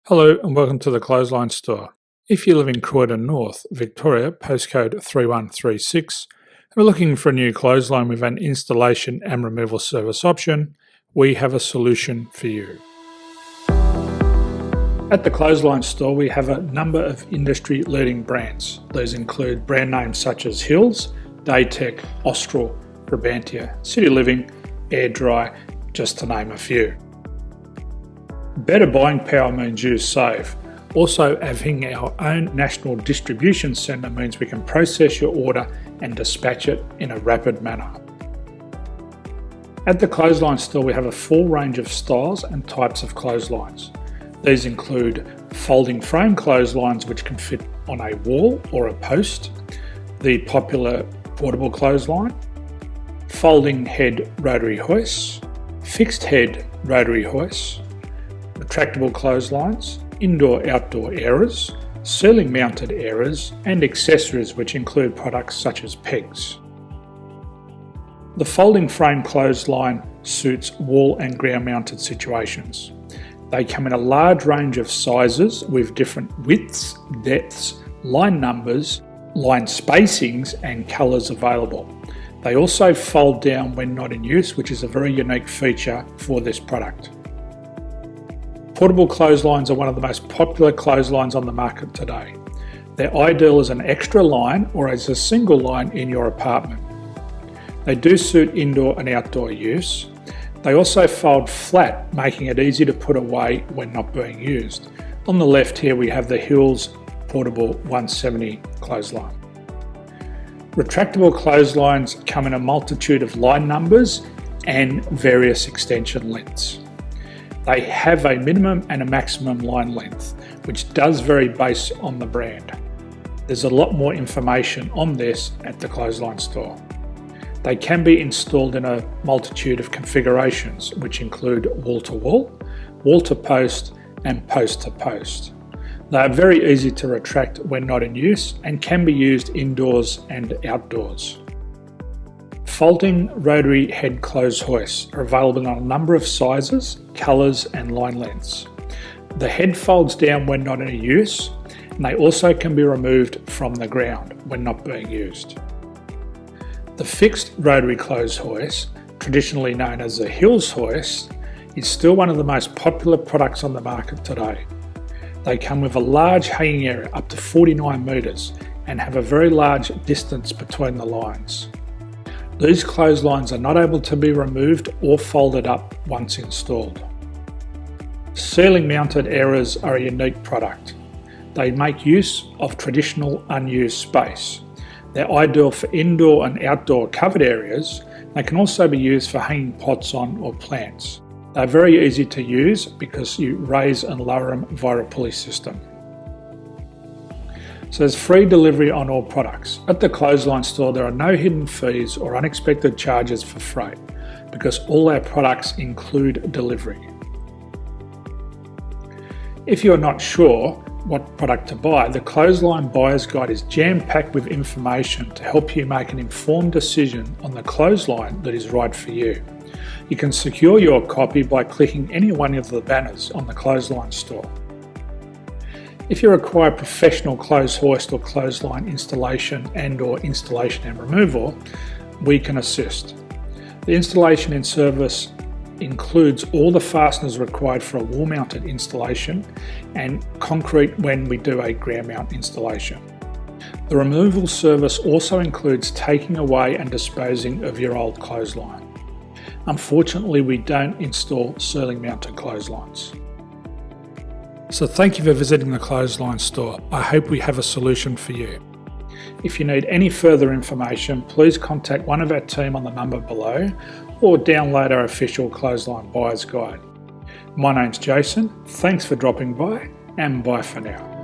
Hello and welcome to the Clothesline Store. If you live in Croydon North, Victoria, postcode 3136, and are looking for a new clothesline with an installation and removal service option, we have a solution for you. At the Clothesline Store, we have a number of industry-leading brands. These include brand names such as Hills, Daytech, Austral, Brabantia, City Living, Air Dry, just to name a few. Better buying power means you save. Also, having our own national distribution centre means we can process your order and dispatch it in a rapid manner. At the Clothesline Store, we have a full range of styles and types of clotheslines. These include folding frame clotheslines which can fit on a wall or a post, the popular portable clothesline, folding head rotary hoists, fixed head rotary hoists, retractable clotheslines, indoor-outdoor airers, ceiling-mounted airers, and accessories which include products such as pegs. The folding frame clothesline suits wall and ground-mounted situations. They come in a large range of sizes with different widths, depths, line numbers, line spacings, and colours available. They also fold down when not in use, which is a very unique feature for this product. Portable clotheslines are one of the most popular clotheslines on the market today. They're ideal as an extra line or as a single line in your apartment. They do suit indoor and outdoor use. They also fold flat, making it easy to put away when not being used. On the left here we have the Hills Portable 170 clothesline. Retractable clotheslines come in a multitude of line numbers and various extension lengths. They have a minimum and a maximum line length, which does vary based on the brand. There's a lot more information on this at the Clothesline Store. They can be installed in a multitude of configurations, which include wall-to-wall, wall-to-post, and post-to-post. They are very easy to retract when not in use and can be used indoors and outdoors. Folding rotary head clothes hoists are available in a number of sizes, colours and line lengths. The head folds down when not in use, and they also can be removed from the ground when not being used. The fixed rotary clothes hoist, traditionally known as the Hills hoist, is still one of the most popular products on the market today. They come with a large hanging area up to 49 metres and have a very large distance between the lines. These clotheslines are not able to be removed or folded up once installed. Ceiling mounted airers are a unique product. They make use of traditional unused space. They're ideal for indoor and outdoor covered areas. They can also be used for hanging pots on or plants. They're very easy to use because you raise and lower them via a pulley system. So there's free delivery on all products. At the Clothesline Store, there are no hidden fees or unexpected charges for freight because all our products include delivery. If you're not sure what product to buy, the Clothesline Buyer's Guide is jam-packed with information to help you make an informed decision on the clothesline that is right for you. You can secure your copy by clicking any one of the banners on the Clothesline Store. If you require professional clothes hoist or clothesline installation and/or installation and removal, we can assist. The installation and service includes all the fasteners required for a wall-mounted installation and concrete when we do a ground mount installation. The removal service also includes taking away and disposing of your old clothesline. Unfortunately, we don't install ceiling-mounted clotheslines. So thank you for visiting the Clothesline Store. I hope we have a solution for you. If you need any further information, please contact one of our team on the number below or download our official Clothesline Buyer's Guide. My name's Jason, thanks for dropping by and bye for now.